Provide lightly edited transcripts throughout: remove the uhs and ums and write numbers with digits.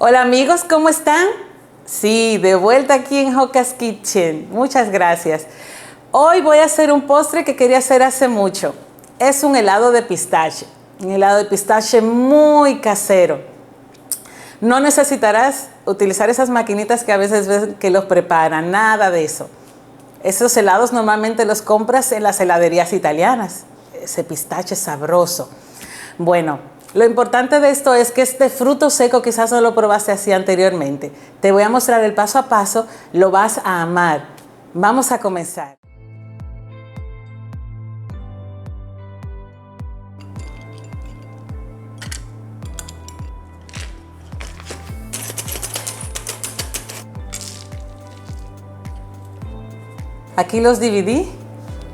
Hola amigos, ¿cómo están? Sí, de vuelta aquí en Joca's Kitchen. Muchas gracias. Hoy voy a hacer un postre que quería hacer hace mucho. Es un helado de pistache. Un helado de pistache muy casero. No necesitarás utilizar esas maquinitas que a veces ves que los preparan. Nada de eso. Esos helados normalmente los compras en las heladerías italianas. Ese pistache sabroso. Bueno, lo importante de esto es que este fruto seco quizás no lo probaste así anteriormente. Te voy a mostrar el paso a paso, lo vas a amar. Vamos a comenzar. Aquí los dividí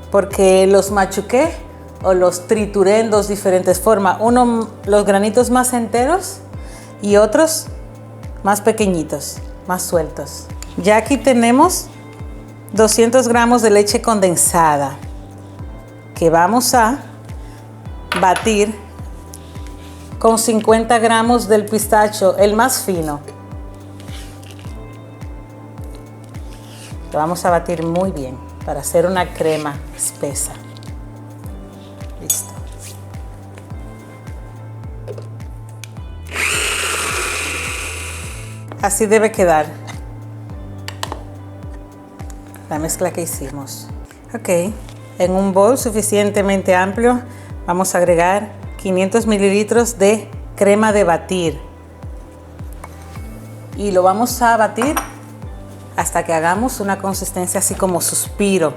porque los machuqué o los trituré en dos diferentes formas. Uno, los granitos más enteros y otros más pequeñitos, más sueltos. Ya aquí tenemos 200 gramos de leche condensada que vamos a batir con 50 gramos del pistacho, el más fino. Lo vamos a batir muy bien para hacer una crema espesa. Listo. Así debe quedar la mezcla que hicimos. Ok, en un bol suficientemente amplio vamos a agregar 500 mililitros de crema de batir y lo vamos a batir hasta que hagamos una consistencia así como suspiro.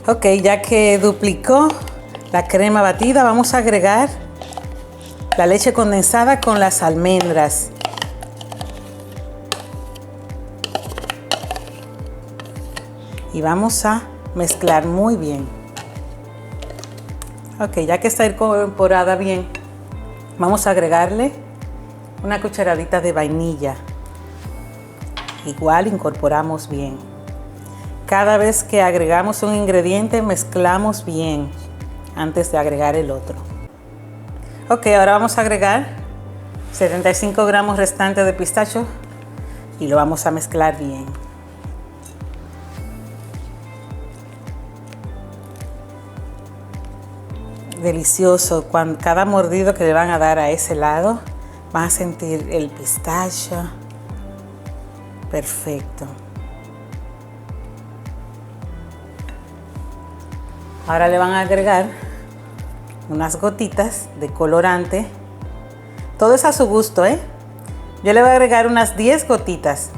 Ok, ya que duplicó la crema batida, vamos a agregar la leche condensada con las almendras. Y vamos a mezclar muy bien. Ok, ya que está incorporada bien, vamos a agregarle una cucharadita de vainilla. Igual incorporamos bien. Cada vez que agregamos un ingrediente, mezclamos bien antes de agregar el otro. Ok, ahora vamos a agregar 75 gramos restantes de pistacho y lo vamos a mezclar bien. Delicioso. Cuando cada mordido que le van a dar a ese helado, van a sentir el pistacho. Perfecto. Ahora le van a agregar unas gotitas de colorante. Todo es a su gusto, ¿eh? Yo le voy a agregar unas 10 gotitas.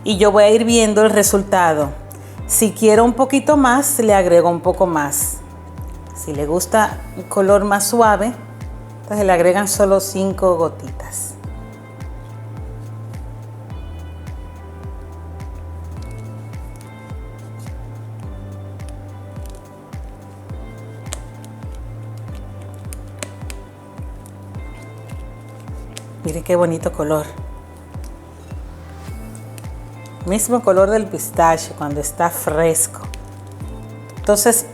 Y yo voy a ir viendo el resultado. Si quiero un poquito más, le agrego un poco más. Si le gusta un color más suave, entonces le agregan solo 5 gotitas. Miren qué bonito color. Mismo color del pistache cuando está fresco. Entonces,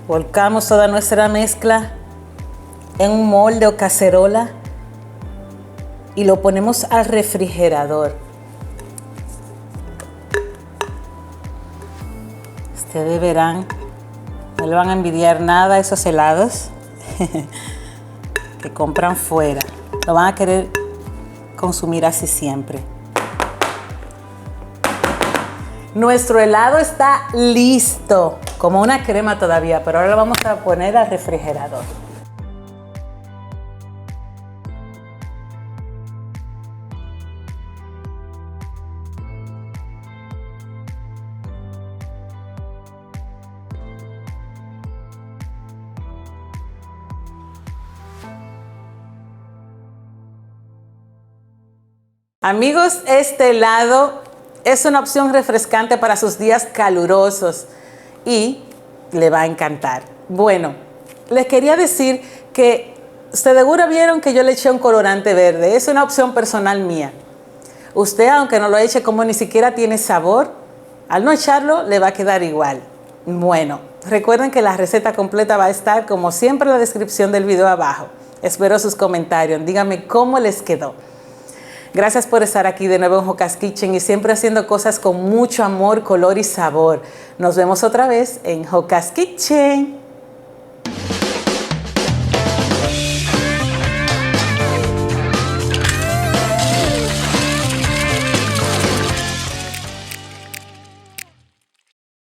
volcamos toda nuestra mezcla en un molde o cacerola y lo ponemos al refrigerador. Ustedes verán, no le van a envidiar nada a esos helados que compran fuera. Lo van a querer consumir así siempre. Nuestro helado está listo, como una crema todavía, pero ahora lo vamos a poner al refrigerador. Amigos, este helado es una opción refrescante para sus días calurosos y le va a encantar. Bueno, les quería decir que ustedes seguro vieron que yo le eché un colorante verde. Es una opción personal mía. Usted, aunque no lo eche, como ni siquiera tiene sabor, al no echarlo le va a quedar igual. Bueno, Recuerden que la receta completa va a estar como siempre en la descripción del video abajo. Espero sus comentarios, díganme cómo les quedó. Gracias por estar aquí de nuevo en Joca's Kitchen y siempre haciendo cosas con mucho amor, color y sabor. Nos vemos otra vez en Joca's Kitchen.